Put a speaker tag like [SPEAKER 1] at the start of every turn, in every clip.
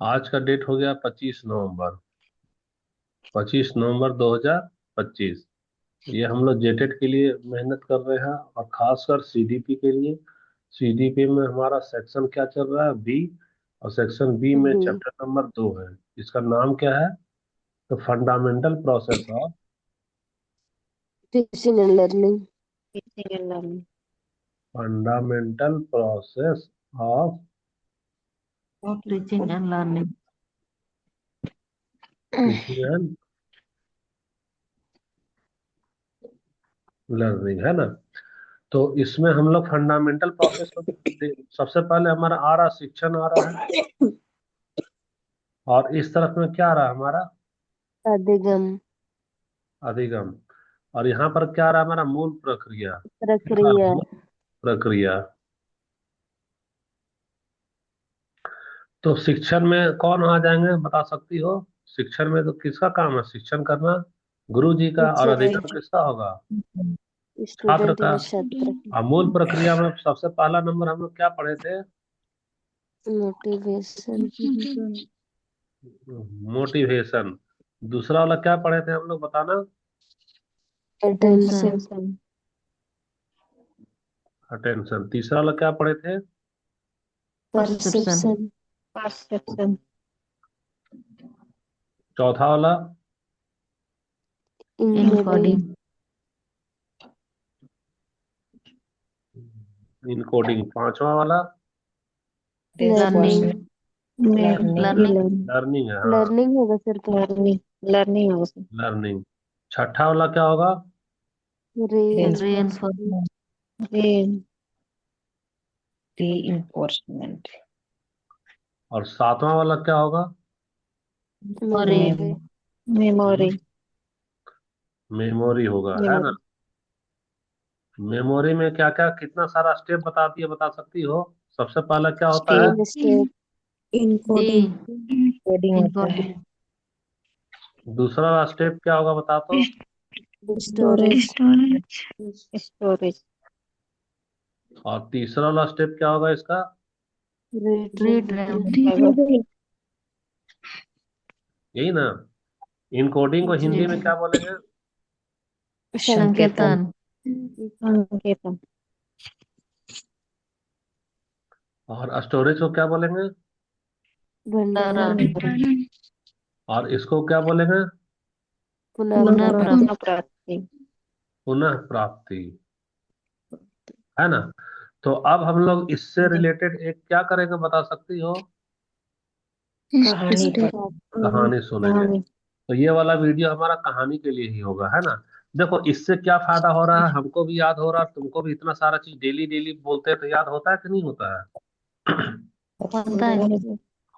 [SPEAKER 1] आज का डेट हो गया 25 नवंबर। 25 नवंबर 2025। ये हम लोग जेटेट के लिए मेहनत कर रहे हैं, और खासकर सीडीपी के लिए। सीडीपी में हमारा सेक्शन क्या चल रहा है? बी। और सेक्शन बी में
[SPEAKER 2] बी।
[SPEAKER 1] चैप्टर नंबर 2 है। इसका नाम क्या है? तो fundamental process of
[SPEAKER 2] teaching and learning.
[SPEAKER 3] Teaching and learning.
[SPEAKER 1] Fundamental process of
[SPEAKER 3] teaching and learning.
[SPEAKER 1] Teaching and learning, है ना? तो इसमें हम लोग फंडामेंटल प्रोसेस को सबसे पहले हमारा आ रहा शिक्षण आ रहा है। और इस तरफ में क्या आ रहा है हमारा?
[SPEAKER 2] अधिगम।
[SPEAKER 1] अधिगम। और यहाँ पर क्या आ रहा है हमारा? मूल प्रक्रिया। क्या?
[SPEAKER 2] प्रक्रिया।
[SPEAKER 1] मूल प्रक्रिया। तो शिक्षण में कौन आ जाएंगे, बता सकती हो? शिक्षण में तो किसका काम है शिक्षण करना? गुरु जी का। और
[SPEAKER 2] टीचर।
[SPEAKER 1] अधिगम किसका होगा? छात्र
[SPEAKER 2] स्टूडेंट
[SPEAKER 1] का।
[SPEAKER 2] यानी छात्र।
[SPEAKER 1] और मूल प्रक्रिया में सबसे पहला नंबर हम लोग क्या पढ़े थे?
[SPEAKER 2] मोटिवेशन।
[SPEAKER 1] मोटिवेशन। दूसरा वाला क्या पढ़े थे हम लोग, बताना?
[SPEAKER 2] अटेंशन।
[SPEAKER 1] अटेंशन। तीसरा वाला क्या पढ़े थे?
[SPEAKER 2] परसेप्शन।
[SPEAKER 3] परसेप्शन।
[SPEAKER 1] चौथा वाला?
[SPEAKER 2] इनकोडिंग।
[SPEAKER 1] इनकोडिंग। पांचवा वाला?
[SPEAKER 2] लर्निंग।
[SPEAKER 3] लर्निंग।
[SPEAKER 1] लर्निंग है, हाँ।
[SPEAKER 2] लर्निंग होगा सर पहले।
[SPEAKER 3] लर्निंग लर्निंग होगा।
[SPEAKER 1] लर्निंग। छठा वाला क्या होगा?
[SPEAKER 2] रीइंफोर्समेंट।
[SPEAKER 3] रीइंफोर्समेंट।
[SPEAKER 1] और सातवां वाला क्या होगा?
[SPEAKER 2] मेमोरी।
[SPEAKER 3] मेमोरी।
[SPEAKER 1] मेमोरी होगा, है ना?
[SPEAKER 3] मेमोरी।
[SPEAKER 1] मेमोरी में क्या क्या, कितना सारा स्टेप बताती है, बता सकती हो? सबसे पहला क्या होता है?
[SPEAKER 2] 3 स्टेप।
[SPEAKER 3] इनकोडिंग। कोडिंग होता है।
[SPEAKER 1] दूसरा स्टेप क्या होगा, बता तो?
[SPEAKER 2] स्टोरेज।
[SPEAKER 3] स्टोरेज।
[SPEAKER 1] और तीसरा वाला स्टेप क्या होगा इसका?
[SPEAKER 2] रिट्रीवल।
[SPEAKER 1] यही ना? इनकोडिंग को हिंदी में क्या बोलेंगे?
[SPEAKER 2] संकेतन।
[SPEAKER 3] संकेतन।
[SPEAKER 1] और स्टोरेज को क्या बोलेंगे?
[SPEAKER 2] भंडारण।
[SPEAKER 1] और इसको क्या बोलेंगे?
[SPEAKER 2] पुनः
[SPEAKER 3] पुनः
[SPEAKER 2] प्राप्ति।
[SPEAKER 3] प्राप्ति।
[SPEAKER 1] पुनः प्राप्ति, है ना? तो अब हम लोग इससे रिलेटेड एक क्या करेंगे, बता सकती हो?
[SPEAKER 3] कहानी पर।
[SPEAKER 1] कहानी सुनेंगे।
[SPEAKER 3] कहानी।
[SPEAKER 1] तो ये वाला वीडियो हमारा कहानी के लिए ही होगा, है ना? देखो, इससे क्या फायदा हो रहा है, हमको भी याद हो रहा है, तुमको भी। इतना सारा चीज डेली डेली बोलते हैं तो याद होता है कि नहीं होता है?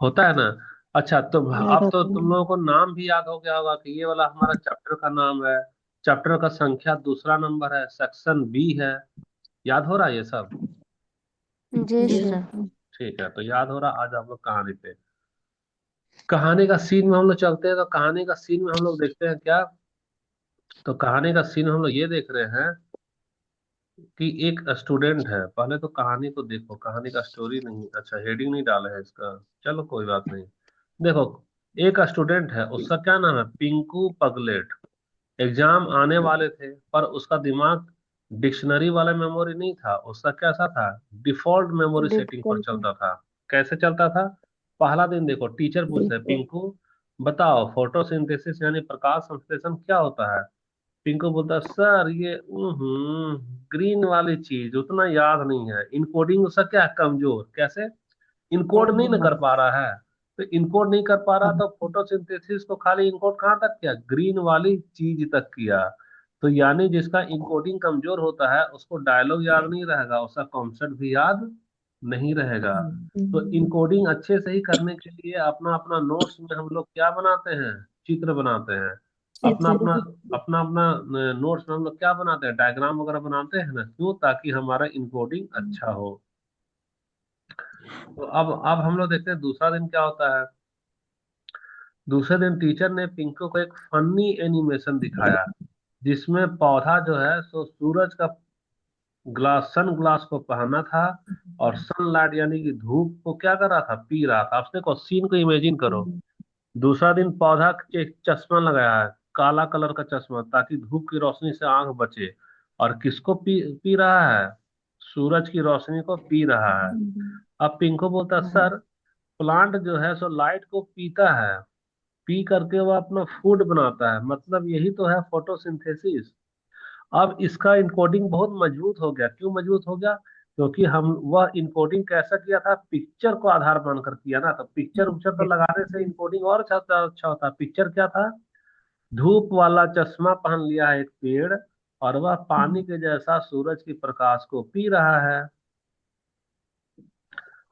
[SPEAKER 1] होता है ना? अच्छा, तो
[SPEAKER 3] याद
[SPEAKER 1] अब तो
[SPEAKER 3] आता
[SPEAKER 1] तुम
[SPEAKER 3] है।
[SPEAKER 1] लोगों को नाम भी याद हो गया होगा कि ये वाला हमारा चैप्टर का नाम है। चैप्टर का संख्या दूसरा नंबर है, सेक्शन बी है। याद हो रहा है ये सब?
[SPEAKER 2] जी
[SPEAKER 3] जी
[SPEAKER 2] सर।
[SPEAKER 3] सर।
[SPEAKER 1] ठीक है, तो याद हो रहा। आज हम लोग कहानी पे, कहानी का सीन में हम लोग चलते हैं। तो कहानी का सीन में हम लोग देखते हैं क्या? तो कहानी का सीन हम लोग ये देख रहे हैं कि एक स्टूडेंट है। पहले तो कहानी को देखो, कहानी का स्टोरी नहीं, अच्छा हेडिंग नहीं डाले है इसका। चलो कोई बात नहीं। देखो, एक स्टूडेंट है, उसका क्या नाम है? पिंकू पगलेट। एग्जाम आने वाले थे, पर उसका दिमाग डिक्शनरी वाला मेमोरी नहीं था, उसका कैसा था? डिफॉल्ट मेमोरी सेटिंग पर
[SPEAKER 2] डिफिकल्ट।
[SPEAKER 1] चलता था। कैसे चलता था? पहला दिन देखो, टीचर पूछते हैं, पिंकू बताओ फोटोसिंथेसिस यानी प्रकाश संश्लेषण क्या होता है? पिंकू बोलता है, सर ये ग्रीन वाली चीज उतना याद नहीं है। इनकोडिंग उसका क्या है? कमजोर। कैसे? इनकोड नहीं ना कर पा रहा है। तो इनकोड नहीं कर पा रहा, तो फोटोसिंथेसिस को खाली इनकोड कहाँ तक किया? ग्रीन वाली चीज तक किया। तो यानी जिसका इनकोडिंग कमजोर होता है उसको डायलॉग याद नहीं रहेगा, उसका कॉन्सेप्ट भी याद नहीं रहेगा। तो इनकोडिंग अच्छे से ही करने के लिए अपना अपना नोट्स में हम लोग क्या बनाते हैं? चित्र बनाते हैं। अपना अपना अपना अपना नोट्स में हम लोग क्या बनाते हैं? डायग्राम वगैरह बनाते हैं ना, क्यों? ताकि हमारा इनकोडिंग अच्छा हो। तो अब हम लोग देखते हैं दूसरा दिन क्या होता है। दूसरे दिन टीचर ने पिंकू को एक फनी एनिमेशन दिखाया, जिसमें पौधा जो है सो सूरज का सन ग्लास को पहना था और सनलाइट यानी कि धूप को क्या कर रहा था, पी रहा था। अब देखो सीन को इमेजिन करो। दूसरा दिन पौधा चश्मा लगाया है, काला कलर का चश्मा, ताकि धूप की रोशनी से आंख बचे। और किसको पी पी रहा है, सूरज की रोशनी को पी रहा है। अब पिंको बोलता है, सर प्लांट जो है सो लाइट को पीता है, पी करके वो अपना फूड बनाता है, मतलब यही तो है फोटोसिंथेसिस। अब इसका इनकोडिंग बहुत मजबूत हो गया। क्यों मजबूत हो गया? क्योंकि हम वह इनकोडिंग कैसा किया था, पिक्चर को आधार मानकर किया ना। तो पिक्चर उच्चर तो लगाने से इनकोडिंग और अच्छा होता। पिक्चर क्या था, धूप वाला चश्मा पहन लिया है एक पेड़, और वह पानी के जैसा सूरज की प्रकाश को पी रहा है।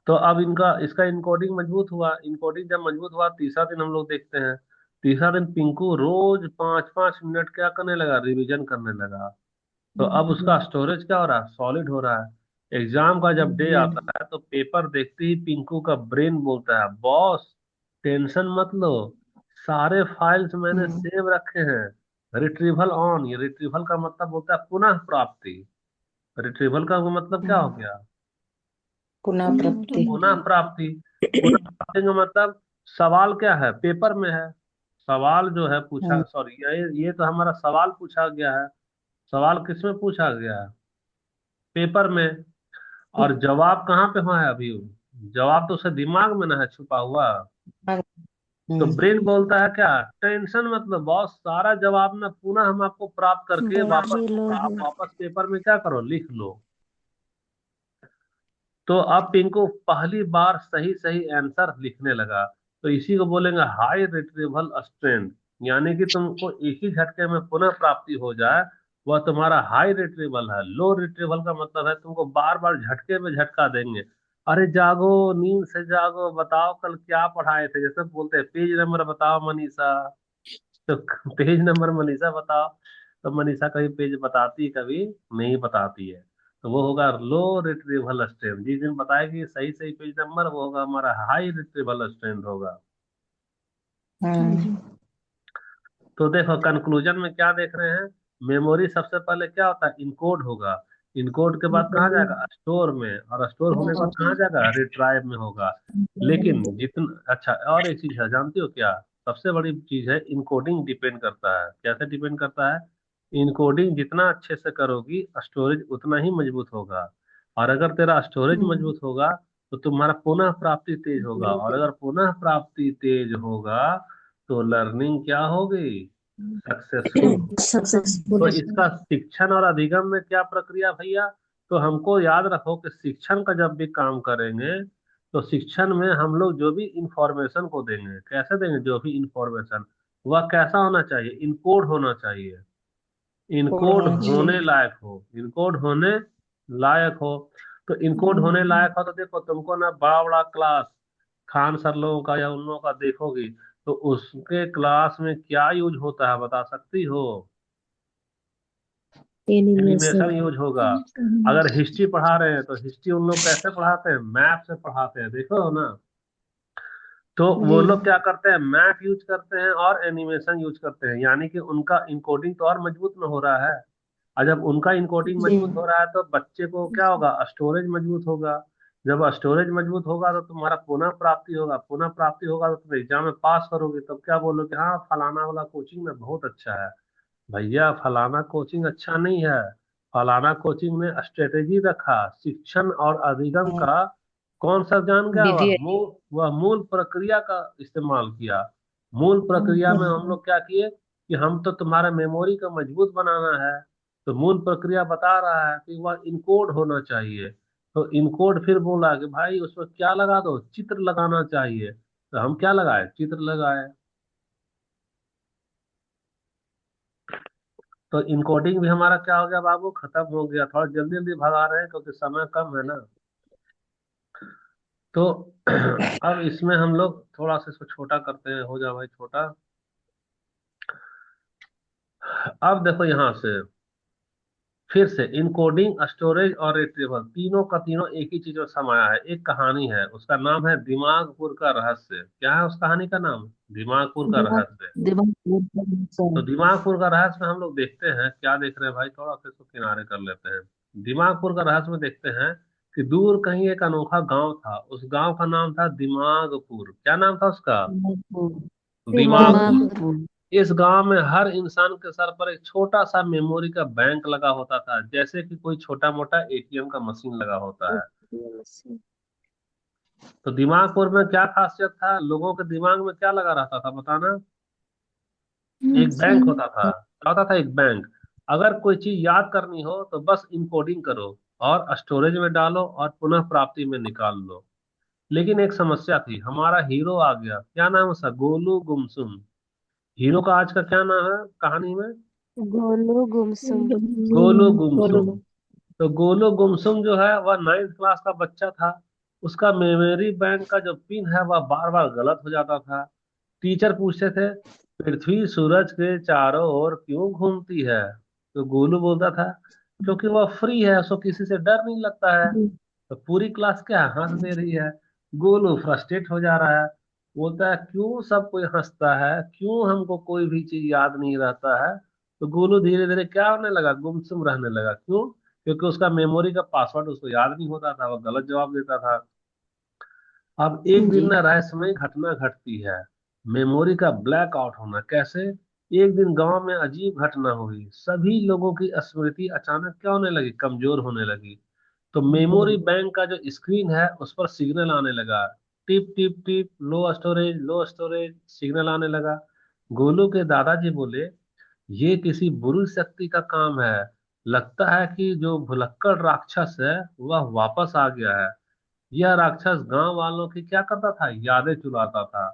[SPEAKER 1] तो अब इनका इसका इनकोडिंग मजबूत हुआ। इनकोडिंग जब मजबूत हुआ, तीसरा दिन हम लोग देखते हैं। तीसरा दिन पिंकू रोज 5-5 मिनट क्या करने लगा, रिवीजन करने लगा। तो अब उसका स्टोरेज क्या हो रहा है, सॉलिड हो रहा है। एग्जाम का जब डे आता है तो पेपर देखते ही पिंकू का ब्रेन बोलता है, बॉस टेंशन मत लो, सारे फाइल्स मैंने सेव रखे हैं। Retrieval on. ये रिट्रीवल का मतलब होता है पुनः प्राप्ति। रिट्रीवल का वो मतलब क्या हो गया,
[SPEAKER 3] पुनः प्राप्ति।
[SPEAKER 1] पुनः प्राप्ति। पुनः प्राप्ति का मतलब सवाल क्या है, पेपर में है। सवाल जो है पूछा, सॉरी ये तो हमारा सवाल पूछा गया है। सवाल किस में पूछा गया है, पेपर में। और जवाब कहाँ पे हुआ है अभी, जवाब तो उसके दिमाग में ना है छुपा हुआ। तो ब्रेन बोलता है क्या, टेंशन मतलब बॉस, सारा जवाब ना पुनः हम आपको प्राप्त करके वापस,
[SPEAKER 2] दे लो
[SPEAKER 1] आप
[SPEAKER 2] है।
[SPEAKER 1] वापस पेपर में क्या करो, लिख लो। तो अब पिंकू पहली बार सही सही आंसर लिखने लगा। तो इसी को बोलेंगे हाई रिट्रीवल स्ट्रेंथ। यानी कि तुमको एक ही झटके में पुनः प्राप्ति हो जाए, वह तुम्हारा हाई रिट्रीवल है। लो रिट्रीवल का मतलब है तुमको बार बार झटके में झटका देंगे। अरे जागो, नींद से जागो, बताओ कल क्या पढ़ाए थे, जैसे बोलते हैं पेज नंबर बताओ मनीषा। तो पेज नंबर मनीषा बताओ। तो मनीषा कभी पेज बताती, कभी नहीं बताती है। तो वो होगा लो रिट्रीवल स्ट्रेंथ। जिस दिन बताएगी सही सही पेज नंबर, वो होगा हमारा हाई रिट्रीवल स्ट्रेंथ होगा। तो देखो कंक्लूजन में क्या देख रहे हैं, मेमोरी सबसे पहले क्या होता है, इनकोड होगा। इनकोड के बाद कहाँ जाएगा, स्टोर में, और स्टोर होने के बाद कहाँ जाएगा, रिट्राइव में होगा। लेकिन जितना अच्छा, और एक चीज है जानती हो क्या, सबसे बड़ी चीज है इनकोडिंग डिपेंड करता है। कैसे डिपेंड करता है, इनकोडिंग जितना अच्छे से करोगी स्टोरेज उतना ही मजबूत होगा। और अगर तेरा स्टोरेज मजबूत होगा तो तुम्हारा पुनः प्राप्ति तेज होगा, और अगर पुनः प्राप्ति तेज होगा तो लर्निंग क्या होगी, सक्सेसफुल। तो
[SPEAKER 3] सक्सेसफुल।
[SPEAKER 1] इसका शिक्षण और अधिगम में क्या प्रक्रिया भैया, तो हमको याद रखो कि शिक्षण का जब भी काम करेंगे तो शिक्षण में हम लोग जो भी इंफॉर्मेशन को देंगे, कैसे देंगे, जो भी इंफॉर्मेशन, वह कैसा होना चाहिए, इनकोड होना चाहिए। इनकोड होने लायक हो, इनकोड होने लायक हो। तो इनकोड होने लायक हो तो देखो तुमको ना बड़ा बड़ा क्लास, खान सर लोगों का या उन लोगों का देखोगी, तो उसके क्लास में क्या यूज होता है बता सकती हो,
[SPEAKER 3] एनिमेशन।
[SPEAKER 1] एनिमेशन यूज होगा। अगर हिस्ट्री पढ़ा रहे हैं तो हिस्ट्री उन लोग कैसे पढ़ाते हैं, मैप से पढ़ाते हैं, देखो ना। तो वो
[SPEAKER 2] जी।
[SPEAKER 1] लोग क्या करते हैं, मैप यूज करते हैं और एनिमेशन यूज करते हैं, यानी कि उनका इनकोडिंग तो और मजबूत में हो रहा है। और जब उनका इनकोडिंग
[SPEAKER 2] जी।
[SPEAKER 1] मजबूत हो रहा है तो बच्चे को क्या होगा, स्टोरेज मजबूत होगा। जब स्टोरेज मजबूत होगा तो तुम्हारा पुनः प्राप्ति होगा, पुनः प्राप्ति होगा तो तुम एग्जाम में पास करोगे। तब क्या बोलोगे, हाँ फलाना वाला कोचिंग में बहुत अच्छा है। भैया फलाना कोचिंग अच्छा नहीं है, फलाना कोचिंग में स्ट्रेटेजी रखा, शिक्षण और अधिगम का कौन सा जान गया,
[SPEAKER 3] विधि।
[SPEAKER 1] वह मूल प्रक्रिया का इस्तेमाल किया। मूल प्रक्रिया में हम लोग क्या किए कि हम तो तुम्हारा मेमोरी को मजबूत बनाना है। तो मूल प्रक्रिया बता रहा है कि वह इनकोड होना चाहिए। तो इनकोड फिर बोला कि भाई उसमें क्या लगा दो, चित्र लगाना चाहिए। तो हम क्या लगाए, चित्र लगाए। तो इनकोडिंग भी हमारा क्या हो गया बाबू, खत्म हो गया। थोड़ा जल्दी जल्दी भगा रहे हैं क्योंकि समय कम है ना। तो अब इसमें हम लोग थोड़ा सा इसको छोटा करते हैं, हो जाए भाई छोटा। अब देखो यहाँ से फिर से इनकोडिंग, स्टोरेज और रिट्रीवल तीनों का तीनों एक ही चीज में समाया है। एक कहानी है, उसका नाम है दिमागपुर का रहस्य। क्या है उस कहानी का नाम, दिमागपुर का
[SPEAKER 2] दिमाग
[SPEAKER 1] रहस्य।
[SPEAKER 2] दिमाग
[SPEAKER 1] तो दिमागपुर का रहस्य में हम लोग देखते हैं, क्या देख रहे हैं भाई, थोड़ा सा इसको किनारे कर लेते हैं। दिमागपुर का रहस्य में देखते हैं कि दूर कहीं एक अनोखा गांव था। उस गांव का नाम था दिमागपुर। क्या नाम था उसका? दिमागपुर।
[SPEAKER 2] दिमागपुर।
[SPEAKER 1] इस गांव में हर इंसान के सर पर एक छोटा सा मेमोरी का बैंक लगा होता था, जैसे कि कोई छोटा मोटा एटीएम का मशीन लगा होता है। तो दिमागपुर में क्या खासियत था, लोगों के दिमाग में क्या लगा रहता था, बताना। एक बैंक होता था। क्या होता था? एक बैंक। अगर कोई चीज याद करनी हो तो बस इनकोडिंग करो और स्टोरेज में डालो और पुनः प्राप्ति में निकाल लो। लेकिन एक समस्या थी, हमारा हीरो आ गया। क्या नाम है उसका? गोलू गुमसुम। हीरो का आज का क्या नाम है कहानी में?
[SPEAKER 2] गोलू गुमसुम।
[SPEAKER 1] गोलू गुमसुम। तो गोलू गुमसुम जो है वह 9th क्लास का बच्चा था। उसका मेमोरी बैंक का जो पिन है वह बार बार गलत हो जाता था। टीचर पूछते थे, पृथ्वी सूरज के चारों ओर क्यों घूमती है? तो गोलू बोलता था, क्योंकि वह फ्री है, उसको किसी से डर नहीं लगता है। तो पूरी क्लास क्या हंस दे रही है। गोलू फ्रस्ट्रेट हो जा रहा है। बोलता है, क्यों सब कोई हंसता है, क्यों हमको कोई भी चीज याद नहीं रहता है? तो गोलू धीरे धीरे क्या होने लगा, गुमसुम रहने लगा। क्यों? क्योंकि उसका मेमोरी का पासवर्ड उसको याद नहीं होता था, वह गलत जवाब देता था। अब एक दिन
[SPEAKER 2] जी।
[SPEAKER 1] ना रहस्यमय घटना घटती है। मेमोरी का ब्लैक आउट होना। कैसे? एक दिन गांव में अजीब घटना हुई। सभी लोगों की स्मृति अचानक क्या होने लगी, कमजोर होने लगी। तो मेमोरी बैंक का जो स्क्रीन है उस पर सिग्नल आने लगा। टिप टिप टिप, लो स्टोरेज सिग्नल आने लगा। गोलू के दादाजी बोले, ये किसी बुरी शक्ति का काम है। लगता है कि जो भुलक्कड़ राक्षस है वह वापस आ गया है। यह राक्षस गांव वालों की क्या करता था, यादें चुराता था।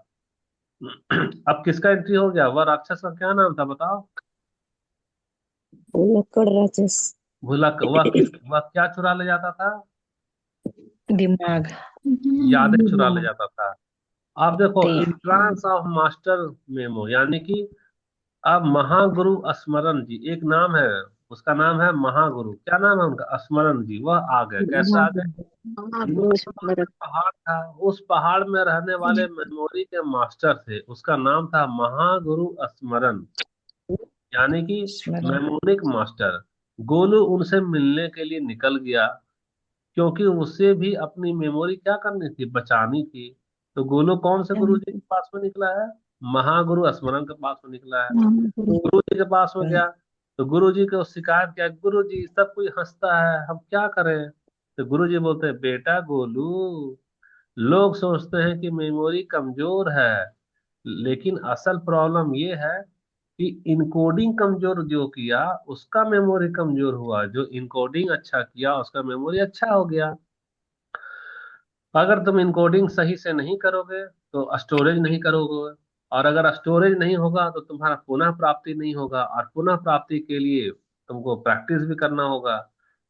[SPEAKER 1] अब किसका एंट्री हो गया? वह राक्षस का क्या नाम था, बताओ।
[SPEAKER 3] लकड़ राक्षस।
[SPEAKER 1] भुलक वह क्या चुरा ले जाता था?
[SPEAKER 3] दिमाग।
[SPEAKER 1] यादें चुरा ले जाता था। अब देखो,
[SPEAKER 3] ती।
[SPEAKER 1] इंट्रांस ऑफ मास्टर मेमो, यानी कि अब महागुरु स्मरण जी एक नाम है। उसका नाम है महागुरु। क्या नाम है उनका? स्मरण जी। वह आ गए। कैसे आ गए? दूर पहाड़ था। उस पहाड़ में रहने वाले मेमोरी के मास्टर थे, उसका नाम था महागुरु स्मरण, यानी कि
[SPEAKER 3] स्मरण।
[SPEAKER 1] Mnemonic master. गोलू उनसे मिलने के लिए निकल गया, क्योंकि उसे भी अपनी मेमोरी क्या करनी थी, बचानी थी। तो गोलू कौन से गुरु जी के पास में निकला है? महागुरु स्मरण के पास में निकला है। गुरु जी के पास में गया। तो गुरु जी को शिकायत किया, गुरु जी सब कोई हंसता है, हम क्या करें? तो गुरु जी बोलते हैं, बेटा गोलू, लोग सोचते हैं कि मेमोरी कमजोर है, लेकिन असल प्रॉब्लम ये है कि इनकोडिंग कमजोर जो किया उसका मेमोरी कमजोर हुआ, जो इनकोडिंग अच्छा किया उसका मेमोरी अच्छा हो गया। अगर तुम इनकोडिंग सही से नहीं करोगे तो स्टोरेज नहीं करोगे, और अगर स्टोरेज नहीं होगा तो तुम्हारा पुनः प्राप्ति नहीं होगा, और पुनः प्राप्ति के लिए तुमको प्रैक्टिस भी करना होगा।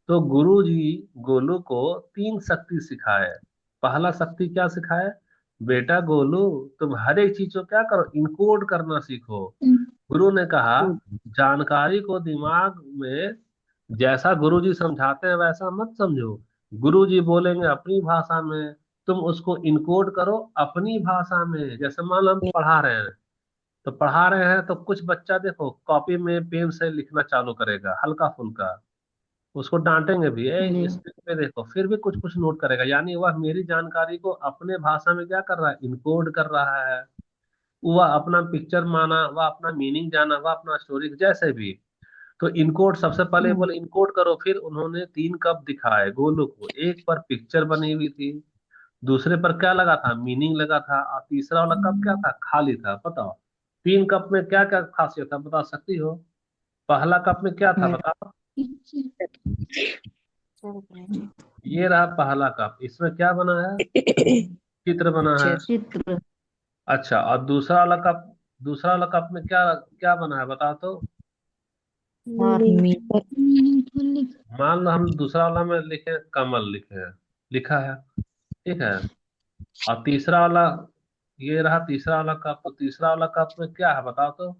[SPEAKER 1] तो गुरु जी गोलू को 3 शक्ति सिखाए। पहला शक्ति क्या सिखाए? बेटा गोलू, तुम हर एक चीज को क्या करो, इनकोड करना सीखो। गुरु ने कहा, जानकारी को दिमाग में जैसा गुरुजी समझाते हैं वैसा मत समझो। गुरुजी बोलेंगे अपनी भाषा में, तुम उसको इनकोड करो अपनी भाषा में। जैसे मान लो हम पढ़ा रहे हैं, तो पढ़ा रहे हैं तो कुछ बच्चा देखो कॉपी में पेन से लिखना चालू करेगा हल्का फुल्का, उसको डांटेंगे भी,
[SPEAKER 2] जी।
[SPEAKER 1] स्क्रीन पे देखो, फिर भी कुछ कुछ नोट करेगा, यानी वह मेरी जानकारी को अपने भाषा में क्या कर रहा है, इनकोड कर रहा है। वह अपना पिक्चर माना, वह अपना मीनिंग जाना, वह अपना स्टोरी जैसे भी। तो इनकोड सबसे पहले बोले इनकोड करो। फिर उन्होंने 3 कप दिखाए गोलू को। एक पर पिक्चर बनी हुई थी, दूसरे पर क्या लगा था, मीनिंग लगा था, और तीसरा वाला कप क्या था, खाली था। बताओ 3 कप में क्या क्या खासियत है, बता सकती हो? पहला कप में क्या था, बताओ। ये रहा पहला कप, इसमें क्या बना है, चित्र बना है।
[SPEAKER 3] पिक्चर।
[SPEAKER 2] चित्र।
[SPEAKER 1] अच्छा, और दूसरा वाला कप में क्या क्या बना है, बताओ तो।
[SPEAKER 2] और
[SPEAKER 3] मीटर।
[SPEAKER 1] मान लो हम दूसरा वाला में लिखे कमल, लिखे हैं, लिखा है, ठीक है। और तीसरा वाला, ये रहा तीसरा वाला कप। तो तीसरा वाला कप में क्या है, बताओ तो।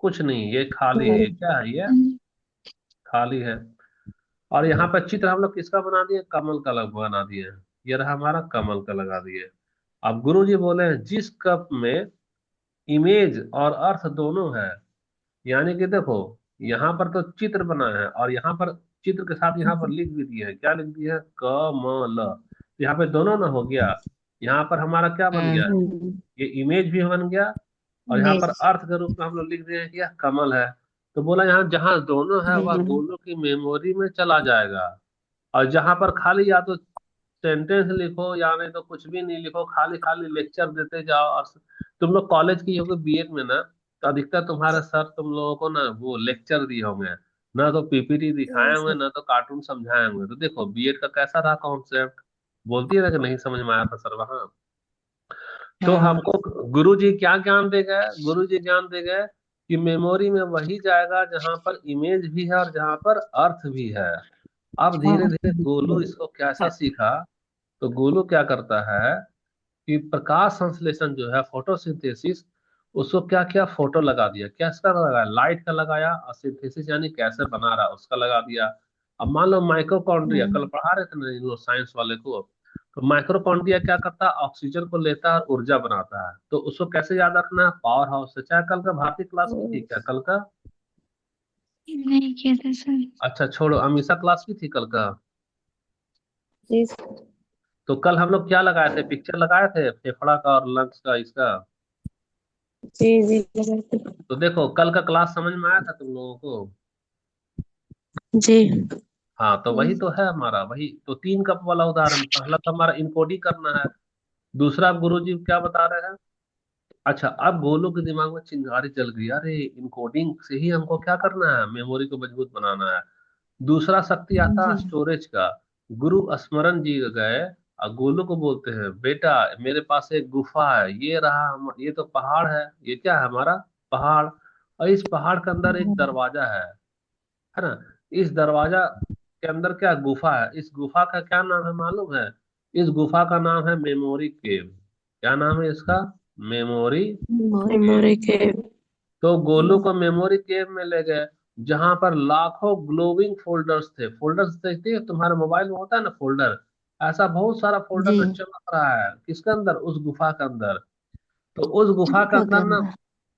[SPEAKER 1] कुछ नहीं, ये खाली है। ये क्या है, ये खाली है। और यहाँ पर चित्र हम लोग किसका बना दिए, कमल का बना दिए। ये रहा हमारा कमल का लगा दिए। अब गुरु जी बोले हैं, जिस कप में इमेज और अर्थ दोनों है, यानी कि देखो यहाँ पर तो चित्र बना है और यहाँ पर चित्र के साथ यहाँ पर लिख भी दिए हैं, क्या लिख दिया है, कमल। तो यहाँ पे दोनों ना हो गया, यहाँ पर हमारा क्या बन गया, ये इमेज भी बन गया, और यहाँ पर
[SPEAKER 3] इमेज।
[SPEAKER 1] अर्थ के रूप में हम लोग लिख रहे हैं कि यह कमल है। तो बोला यहाँ जहाँ दोनों है वह दोनों की मेमोरी में चला जाएगा, और जहां पर खाली या तो सेंटेंस लिखो या नहीं तो कुछ भी नहीं लिखो, खाली खाली लेक्चर देते जाओ। और तुम लोग कॉलेज की होगे बीएड में ना, तो अधिकतर तुम्हारे सर तुम लोगों को ना वो लेक्चर दिए होंगे, ना तो पीपीटी दिखाए होंगे, ना तो कार्टून समझाए होंगे। तो देखो बीएड का कैसा रहा कॉन्सेप्ट, बोलती है ना कि नहीं समझ में आया था सर वहाँ। तो
[SPEAKER 3] हाँ।
[SPEAKER 1] हमको गुरु जी क्या ज्ञान दे गए, गुरु जी ज्ञान दे गए कि मेमोरी में वही जाएगा जहां पर इमेज भी है और जहां पर अर्थ भी है। अब धीरे धीरे गोलू इसको कैसा सीखा, तो गोलू क्या करता है कि प्रकाश संश्लेषण जो है फोटोसिंथेसिस, उसको क्या क्या फोटो लगा दिया, कैसा लगाया, लाइट का लगाया, और सिंथेसिस यानी कैसे बना रहा है उसका लगा दिया। अब मान लो माइक्रोकॉन्ड्रिया, कल पढ़ा रहे थे ना इन लोग साइंस वाले को, तो माइक्रोकॉन्ड्रिया क्या करता है, ऑक्सीजन को लेता है और ऊर्जा बनाता है। तो उसको कैसे याद रखना है, पावर हाउस से। चाहे कल का भारतीय क्लास में थी क्या कल का,
[SPEAKER 2] नहीं किया था सर।
[SPEAKER 1] अच्छा छोड़ो, अमीषा क्लास भी थी कल का।
[SPEAKER 3] जी।
[SPEAKER 1] तो कल हम लोग क्या लगाए थे, पिक्चर लगाए थे फेफड़ा का और लंग्स का इसका।
[SPEAKER 3] जी जी लगाते।
[SPEAKER 1] तो देखो कल का क्लास समझ में आया था तुम लोगों को।
[SPEAKER 3] जी।
[SPEAKER 1] हाँ तो वही तो है हमारा, वही तो 3 कप वाला उदाहरण। पहला तो हमारा इनकोडिंग करना है, दूसरा गुरुजी क्या बता रहे हैं। अच्छा अब गोलू के दिमाग में चिंगारी चल गई, अरे इनकोडिंग से ही हमको क्या करना है, मेमोरी को मजबूत बनाना है। दूसरा शक्ति आता है
[SPEAKER 3] जी।
[SPEAKER 1] स्टोरेज का। गुरु स्मरण जी गए और गोलू को बोलते हैं, बेटा मेरे पास एक गुफा है, ये रहा ये तो पहाड़ है, ये क्या है हमारा पहाड़, और इस पहाड़ के अंदर एक दरवाजा है ना। इस दरवाजा के अंदर क्या गुफा है, इस गुफा का क्या नाम है मालूम है, इस गुफा का नाम है मेमोरी केव। क्या नाम है इसका, मेमोरी केव।
[SPEAKER 3] मेमोरी के।
[SPEAKER 1] तो गोलू को मेमोरी केव में ले गए, जहां पर लाखों ग्लोविंग फोल्डर्स थे। फोल्डर्स देखते हैं तुम्हारे मोबाइल में होता है ना फोल्डर, ऐसा बहुत सारा फोल्डर
[SPEAKER 3] जी।
[SPEAKER 1] में चमक रहा है, किसके अंदर, उस गुफा के अंदर। तो उस गुफा के
[SPEAKER 3] गुफा के
[SPEAKER 1] अंदर ना
[SPEAKER 3] अंदर।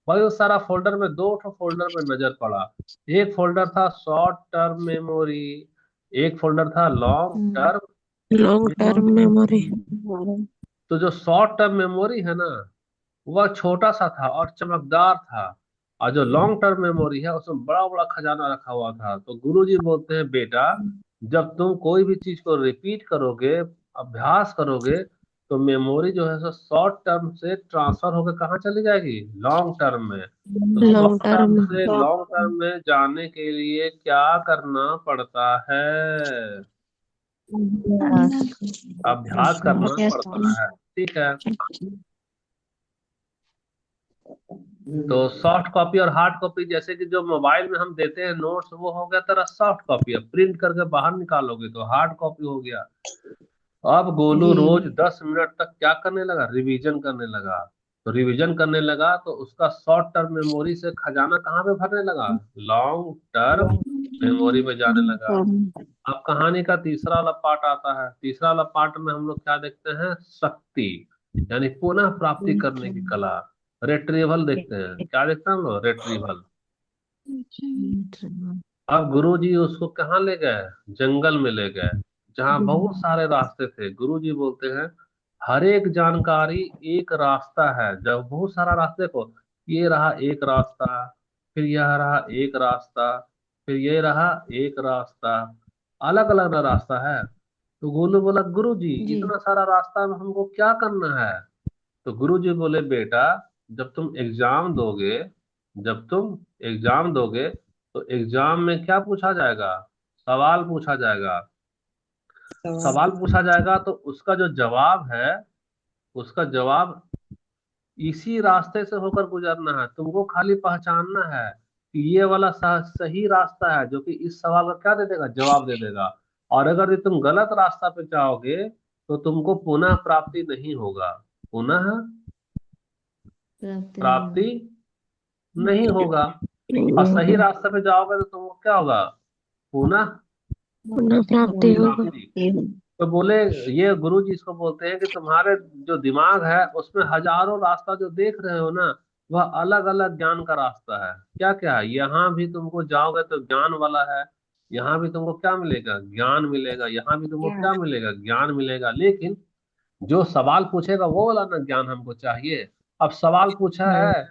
[SPEAKER 1] बहुत सारा फोल्डर में, दो ठो फोल्डर में नजर पड़ा। एक फोल्डर था शॉर्ट टर्म मेमोरी, एक फोल्डर था long term
[SPEAKER 3] long term
[SPEAKER 1] memory.
[SPEAKER 3] Memory.
[SPEAKER 1] तो जो शॉर्ट टर्म मेमोरी है ना, वह छोटा सा था और चमकदार था, और जो लॉन्ग टर्म मेमोरी है उसमें बड़ा बड़ा खजाना रखा हुआ था। तो गुरुजी बोलते हैं, बेटा जब तुम कोई भी चीज को रिपीट करोगे, अभ्यास करोगे, तो मेमोरी जो है सो शॉर्ट टर्म से ट्रांसफर होकर कहाँ चली जाएगी, लॉन्ग टर्म में। तो
[SPEAKER 3] लॉन्ग
[SPEAKER 1] शॉर्ट
[SPEAKER 3] टर्म
[SPEAKER 1] टर्म
[SPEAKER 3] में।
[SPEAKER 1] से लॉन्ग टर्म में जाने के लिए क्या करना पड़ता है, अभ्यास करना पड़ता है। ठीक है, तो सॉफ्ट कॉपी और हार्ड कॉपी, जैसे कि जो मोबाइल में हम देते हैं नोट्स, वो हो गया तेरा सॉफ्ट कॉपी, अब प्रिंट करके बाहर निकालोगे तो हार्ड कॉपी हो गया। अब गोलू
[SPEAKER 3] जी।
[SPEAKER 1] रोज 10 मिनट तक क्या करने लगा, रिवीजन करने लगा। तो रिवीजन करने लगा तो उसका शॉर्ट टर्म मेमोरी से खजाना कहाँ पे भरने लगा, लॉन्ग टर्म मेमोरी में जाने लगा। अब कहानी का तीसरा वाला पार्ट आता है, तीसरा वाला पार्ट में हम लोग क्या देखते हैं, शक्ति यानी पुनः प्राप्ति करने की कला, रेट्रीवल देखते हैं। क्या देखते हैं हम लोग, रेट्रीवल। अब गुरुजी उसको कहाँ ले गए, जंगल में ले गए, जहाँ बहुत सारे रास्ते थे। गुरुजी बोलते हैं, हर एक जानकारी एक रास्ता है। जब बहुत सारा रास्ते को, ये रहा एक रास्ता, फिर यह रहा एक रास्ता, फिर ये रहा एक रास्ता, अलग अलग रास्ता है। तो गोलू बोला, गुरुजी
[SPEAKER 3] जी।
[SPEAKER 1] इतना सारा रास्ता में हमको क्या करना है। तो गुरुजी बोले, बेटा जब तुम एग्जाम दोगे, जब तुम एग्जाम दोगे तो एग्जाम में क्या पूछा जाएगा, सवाल पूछा जाएगा। सवाल पूछा जाएगा तो उसका जो जवाब है, उसका जवाब इसी रास्ते से होकर गुजरना है। तुमको खाली पहचानना है कि ये वाला सही रास्ता है जो कि इस सवाल का क्या दे देगा, जवाब दे देगा। और अगर ये तुम गलत रास्ता पे जाओगे तो तुमको पुनः प्राप्ति नहीं होगा, पुनः
[SPEAKER 3] प्राप्त नहीं
[SPEAKER 1] प्राप्ति
[SPEAKER 3] होगी।
[SPEAKER 1] नहीं होगा। और सही रास्ते पे जाओगे तो तुमको क्या होगा, पुनः
[SPEAKER 3] पुनः प्राप्ति होगा।
[SPEAKER 1] प्राप्ति। तो बोले, ये गुरु जी इसको बोलते हैं कि तुम्हारे जो दिमाग है उसमें हजारों रास्ता जो देख रहे हो ना, वह अलग अलग ज्ञान का रास्ता है। क्या क्या है, यहाँ भी तुमको जाओगे तो ज्ञान वाला है, यहाँ भी तुमको क्या मिलेगा, ज्ञान मिलेगा, यहाँ भी तुमको क्या मिलेगा, ज्ञान मिलेगा। लेकिन जो सवाल पूछेगा वो वाला ना ज्ञान हमको चाहिए। अब सवाल पूछा
[SPEAKER 3] हम्म,
[SPEAKER 1] है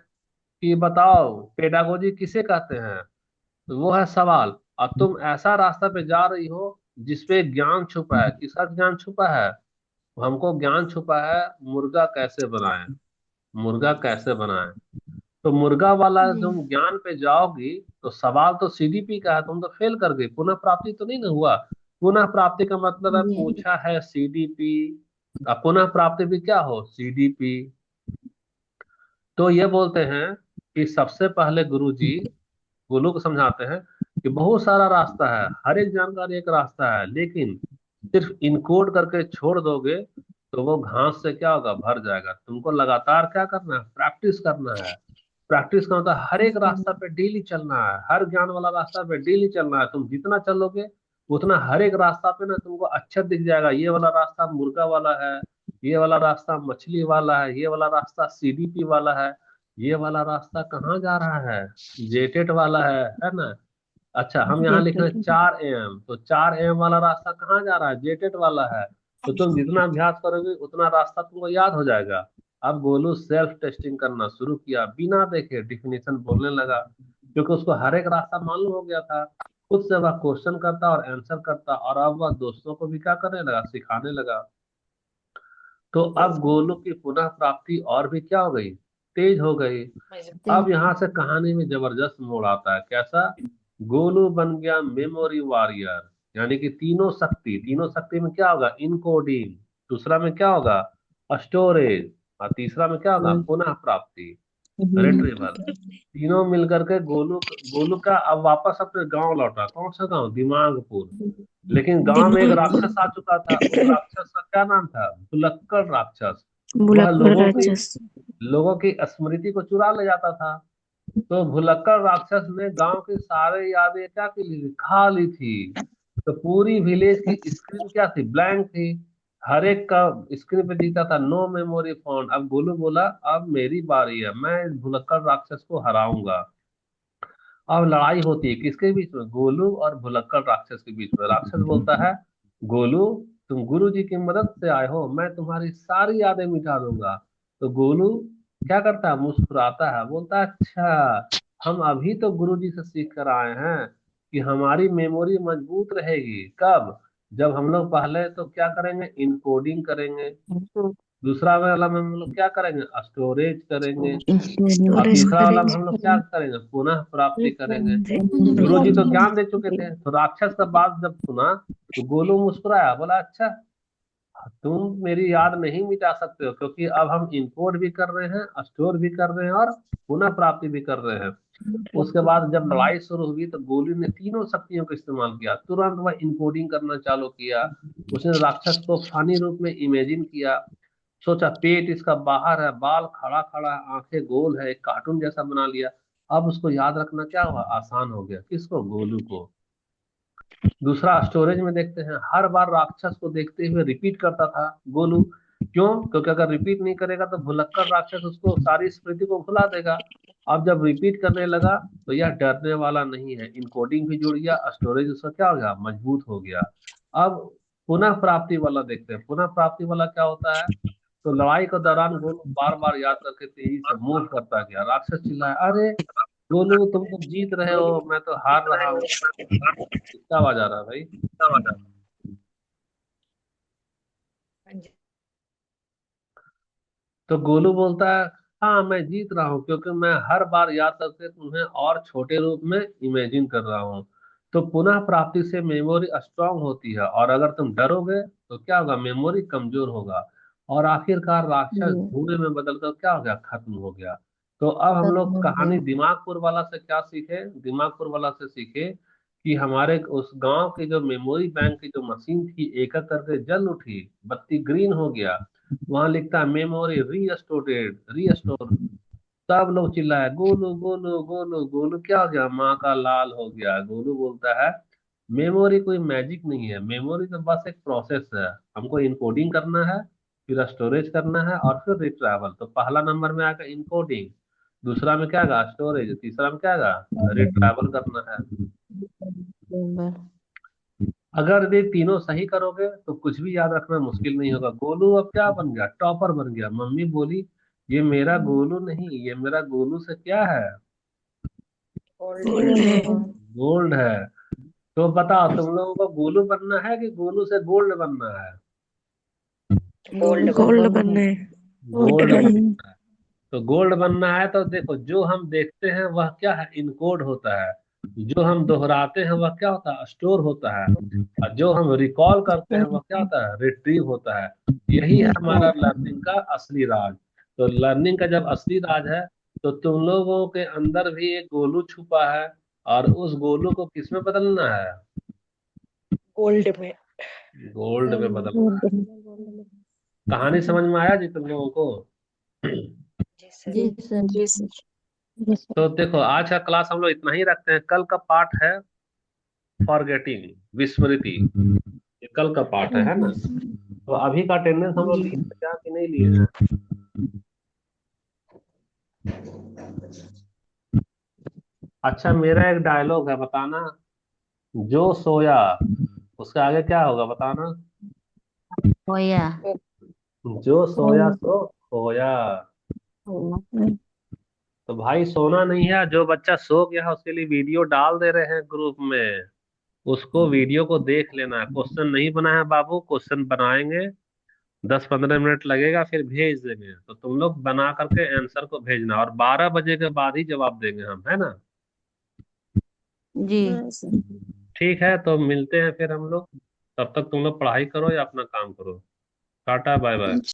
[SPEAKER 1] कि बताओ पेडागोजी किसे कहते हैं, तो वो है सवाल। और तुम ऐसा रास्ता पे जा रही हो जिसपे ज्ञान छुपा है। किसका ज्ञान छुपा है? हमको ज्ञान छुपा है मुर्गा कैसे बनाए, मुर्गा कैसे बनाए। तो मुर्गा वाला तुम ज्ञान पे जाओगी तो सवाल तो सीडीपी का है, तुम तो फेल कर गई, पुनः प्राप्ति तो नहीं ना हुआ। पुनः प्राप्ति का मतलब है पूछा है सीडीपी, अब पुनः प्राप्ति भी क्या हो, सीडीपी। तो ये बोलते हैं कि सबसे पहले गुरु जी गोलू को समझाते हैं कि बहुत सारा रास्ता है, हर एक जानकारी एक रास्ता है, लेकिन सिर्फ इनकोड करके छोड़ दोगे तो वो घास से क्या होगा, भर जाएगा। तुमको लगातार क्या करना है, प्रैक्टिस करना है। प्रैक्टिस का मतलब हर एक रास्ता पे डेली चलना है, हर ज्ञान वाला रास्ता पे डेली चलना है। तुम जितना चलोगे उतना हर एक रास्ता पे ना तुमको अच्छा दिख जाएगा, ये वाला रास्ता मुर्गा वाला है, ये वाला रास्ता मछली वाला है, ये वाला रास्ता सीडीपी वाला है, ये वाला रास्ता कहाँ जा रहा है, जेटेट वाला है ना। अच्छा हम यहाँ लिख रहे हैं 4 AM, तो 4 AM वाला रास्ता कहाँ जा रहा है, जेटेट वाला है। तो तुम जितना अभ्यास करोगे उतना रास्ता तुमको याद हो जाएगा। अब गोलू सेल्फ टेस्टिंग करना शुरू किया, बिना देखे डिफिनीशन बोलने लगा, क्योंकि उसको हर एक रास्ता मालूम हो गया था। खुद से वह क्वेश्चन करता और आंसर करता, और अब वह दोस्तों को भी क्या करने लगा, सिखाने लगा। तो अब गोलू की पुनः प्राप्ति और भी क्या हो गई, तेज हो गई। अब यहाँ से कहानी में जबरदस्त मोड़ आता है, कैसा, गोलू बन गया मेमोरी वॉरियर। यानी कि तीनों शक्ति, तीनों शक्ति में क्या होगा, इनकोडिंग, दूसरा में क्या होगा, स्टोरेज, और तीसरा में क्या होगा, पुनः प्राप्ति, रिट्रीवल। तीनों मिलकर के गोलू गोलू का अब वापस अपने गांव लौटा। कौन सा गांव, दिमागपुर। लेकिन गांव में एक राक्षस आ चुका था, उस राक्षस का क्या नाम था, भुलक्कड़ राक्षस। वह
[SPEAKER 3] भुलक्कड़ राक्षस।
[SPEAKER 1] लोगों की स्मृति को चुरा ले जाता था। तो भुलक्कड़ राक्षस ने गांव की सारे यादें क्या की ली थी, खा ली थी। तो पूरी विलेज की स्क्रीन क्या थी, ब्लैंक थी। हर एक का स्क्रीन पे दिखता था नो मेमोरी फाउंड। अब गोलू बोला अब मेरी बारी है, मैं इस भुलक्कड़ राक्षस को हराऊंगा। अब लड़ाई होती है किसके बीच में, गोलू और भुलक्कड़ राक्षस के बीच में। राक्षस बोलता है गोलू तुम गुरु जी की मदद से आए हो, मैं तुम्हारी सारी यादें मिटा दूंगा। तो गोलू क्या करता है, मुस्कुराता है, बोलता है अच्छा हम अभी तो गुरु जी से सीख कर आए हैं कि हमारी मेमोरी मजबूत रहेगी कब, जब हम लोग पहले तो क्या करेंगे, इनकोडिंग करेंगे, दूसरा वाला में हम लोग क्या करेंगे, स्टोरेज करेंगे, और
[SPEAKER 3] स्टोरेज
[SPEAKER 1] तीसरा वाला में
[SPEAKER 3] करेंगे।
[SPEAKER 1] हम लोग क्या करेंगे, पुनः प्राप्ति करेंगे। गुरु जी तो ज्ञान दे चुके थे। तो राक्षस का बात जब सुना तो गोलू मुस्कुराया, बोला अच्छा तुम मेरी याद नहीं मिटा सकते हो, क्योंकि अब हम इंपोर्ट भी कर रहे हैं, स्टोर भी कर रहे हैं, और पुनः प्राप्ति भी कर रहे हैं। उसके बाद जब लड़ाई शुरू हुई तो गोलू ने तीनों शक्तियों का इस्तेमाल किया। तुरंत वह इनकोडिंग करना चालू किया। उसने राक्षस को फनी रूप में इमेजिन किया। सोचा पेट इसका बाहर है, बाल खड़ा खड़ा है, आंखें गोल है, एक कार्टून जैसा बना लिया। अब उसको याद रखना क्या हुआ, आसान हो गया। किसको, गोलू को। दूसरा स्टोरेज में देखते हैं, हर बार राक्षस को देखते हुए रिपीट करता था गोलू। क्यों, क्योंकि अगर रिपीट नहीं करेगा तो भुलक्कड़ राक्षस उसको सारी स्मृति को भुला देगा। अब जब रिपीट करने लगा तो यह डरने वाला नहीं है, इनकोडिंग भी जुड़ गया, स्टोरेज उसका क्या हो गया, मजबूत हो गया। अब पुनः प्राप्ति वाला देखते हैं, पुनः प्राप्ति वाला क्या होता है। तो लड़ाई के दौरान गोलू बार बार याद करके तेजी से मूव करता गया। राक्षस चिल्लाया अरे गोलू तुम तो जीत रहे हो, मैं तो हार रहा हूँ। किसका आवाज आ रहा है भाई। तो गोलू बोलता है हाँ मैं जीत रहा हूँ, क्योंकि मैं हर बार याद करके तुम्हें और छोटे रूप में इमेजिन कर रहा हूँ। तो पुनः प्राप्ति से मेमोरी स्ट्रांग होती है, और अगर तुम डरोगे तो क्या होगा, मेमोरी कमजोर होगा। और आखिरकार राक्षस धुएं में बदलकर क्या हो गया, खत्म हो गया। तो अब हम लोग कहानी दिमागपुर वाला से क्या सीखे, दिमागपुर वाला से सीखे कि हमारे उस गांव की जो मेमोरी बैंक की जो मशीन थी एक एक करके जल उठी, बत्ती ग्रीन हो गया। वहां लिखता है मेमोरी रीस्टोरेड, रीस्टोर। सब लोग चिल्लाए गोलू गोलू गोलू। गोलू क्या हो गया, माँ का लाल हो गया। गोलू बोलता है मेमोरी कोई मैजिक नहीं है, मेमोरी तो बस एक प्रोसेस है। हमको इनकोडिंग करना है, फिर स्टोरेज करना है, और फिर रिट्रैवल। तो पहला नंबर में आएगा इनकोडिंग, दूसरा में क्या आएगा, स्टोरेज, तीसरा में क्या आएगा, रिट्रैवल करना है। अगर ये तीनों सही करोगे तो कुछ भी याद रखना मुश्किल नहीं होगा। गोलू अब क्या बन गया, टॉपर बन गया। मम्मी बोली ये मेरा गोलू नहीं, ये मेरा गोलू से क्या है,
[SPEAKER 3] गोल्ड है।
[SPEAKER 1] गोल्ड है। तो बताओ तुम लोगों को गोलू बनना है कि गोलू से गोल्ड बनना है?
[SPEAKER 3] गोल्ड बनना है।
[SPEAKER 1] Gold
[SPEAKER 3] gold.
[SPEAKER 1] बनना है। तो गोल्ड बनना है तो देखो, जो हम देखते हैं वह क्या है, इनकोड होता है। जो हम दोहराते हैं वह क्या होता है, स्टोर होता है। और जो हम रिकॉल करते हैं वह क्या होता है, रिट्रीव होता है। यही है हमारा लर्निंग का असली राज। तो लर्निंग का जब असली राज है, तो तुम लोगों के अंदर भी एक गोलू छुपा है, और उस गोलू को किस में बदलना है,
[SPEAKER 4] गोल्ड में।
[SPEAKER 1] गोल्ड में बदलना है। कहानी समझ में आया जी तुम लोगों को?
[SPEAKER 4] जी सर।
[SPEAKER 2] जी सर।
[SPEAKER 3] जी सर।
[SPEAKER 1] तो देखो, आज का क्लास हम लोग इतना ही रखते हैं। कल का पाठ है फॉरगेटिंग, विस्मृति। ये कल का पाठ है ना? तो अभी का अटेंडेंस हम लोग लिए हैं क्या कि नहीं लिए हैं? अच्छा, मेरा एक डायलॉग है, बताना। जो सोया, उसके आगे क्या होगा बताना।
[SPEAKER 2] होया।
[SPEAKER 1] जो सोया सो खोया। तो भाई सोना नहीं है, जो बच्चा सो गया है उसके लिए वीडियो डाल दे रहे हैं ग्रुप में। उसको वीडियो को देख लेना है। क्वेश्चन नहीं बना है बाबू, क्वेश्चन बनाएंगे, 10-15 मिनट लगेगा, फिर भेज देंगे। तो तुम लोग बना करके आंसर को भेजना, और 12 बजे के बाद ही जवाब देंगे हम, है ना?
[SPEAKER 2] जी।
[SPEAKER 1] ठीक है, तो मिलते हैं फिर हम लोग। तब तक तुम लोग पढ़ाई करो या अपना काम करो। Tata bye bye.